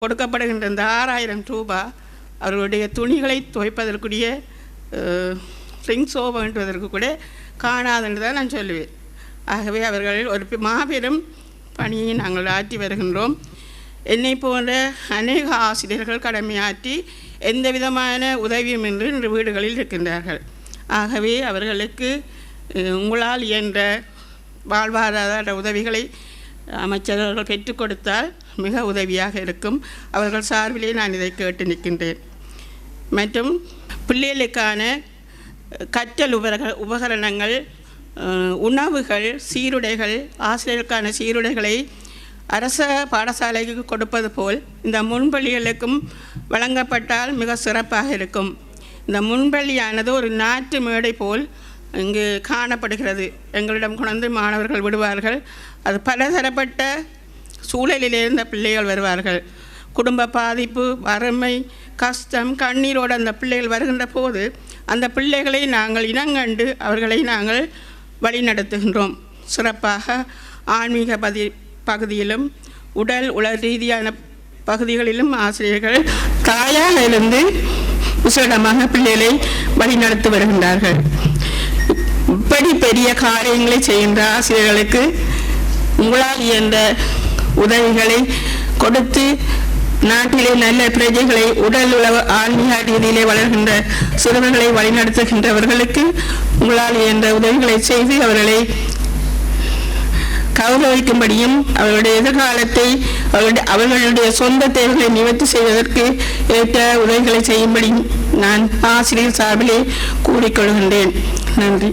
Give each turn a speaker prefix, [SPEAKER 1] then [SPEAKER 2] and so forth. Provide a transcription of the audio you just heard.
[SPEAKER 1] கொடுக்கப்படுகின்ற இந்த 6000 ரூபாய் அவர்களுடைய துணிகளை துவைப்பதற்குரிய ரிங்ஸோ வேண்டுவதற்கு கூட காணாதென்று தான் நான் சொல்லுவேன். ஆகவே அவர்கள் ஒரு மாபெரும் பணியை நாங்கள் ஆற்றி வருகின்றோம். என்னை போன்ற அநேக ஆசிரியர்கள் கடமையாற்றி எந்த விதமான உதவியும் இன்றி இன்று வீடுகளில் இருக்கின்றார்கள். ஆகவே அவர்களுக்கு உங்களால் இயன்ற வாழ்வாதார உதவிகளை அமைச்சர்கள் பெற்றுக் கொடுத்தால் மிக உதவியாக இருக்கும். அவர்கள் சார்பிலே நான் இதை கேட்டு நிற்கின்றேன். மற்றும் பிள்ளைகளுக்கான கற்றல் உபகரணங்கள், உணவுகள், சீருடைகள், ஆசிரியர்களுக்கான சீருடைகளை அரச பாடசாலைக்கு கொடுப்பது போல் இந்த முன்பள்ளிகளுக்கும் வழங்கப்பட்டால் மிக சிறப்பாக இருக்கும். இந்த முன்பள்ளியானது ஒரு நாட்டு மேடை போல் இங்கு காணப்படுகிறது. எங்களிடம் குழந்தை மாணவர்கள் விடுவார்கள். அது பலதரப்பட்ட சூழலில் இருந்த பிள்ளைகள் வருவார்கள். குடும்ப பாதிப்பு, வறுமை, கஷ்டம், கண்ணீரோடு அந்த பிள்ளைகள் வருகின்ற போது அந்த பிள்ளைகளை நாங்கள் இனங்கண்டு அவர்களை நாங்கள் வழிநடத்துகின்றோம். சிறப்பாக ஆன்மீக பகுதியிலும் உடல் உள ரீதியான பகுதிகளிலும் ஆசிரியர்கள் தாயாக இருந்து விசேடமாக பிள்ளைகளை வழிநடத்தி வருகின்றார்கள். இப்படி பெரிய காரியங்களை செய்கின்ற ஆசிரியர்களுக்கு உங்களால் இயன்ற உதவிகளை கொடுத்து நாட்டிலே நல்ல பிரஜைகளை உடல் உளவு ஆன்மீக ரீதியிலே வளர்கின்ற சிறுவர்களை வழிநடத்துகின்றவர்களுக்கு உங்களால் இயன்ற உதவிகளை செய்து அவர்களை கௌரவிக்கும்படியும் அவர்களுடைய எதிர்காலத்தை அவர்களுடைய சொந்த தேவைகளை நிவர்த்தி செய்வதற்கு ஏற்ற உதவிகளை செய்யும்படி நான் ஆசிரியர் சார்பிலே கூறிக்கொள்கின்றேன். நன்றி.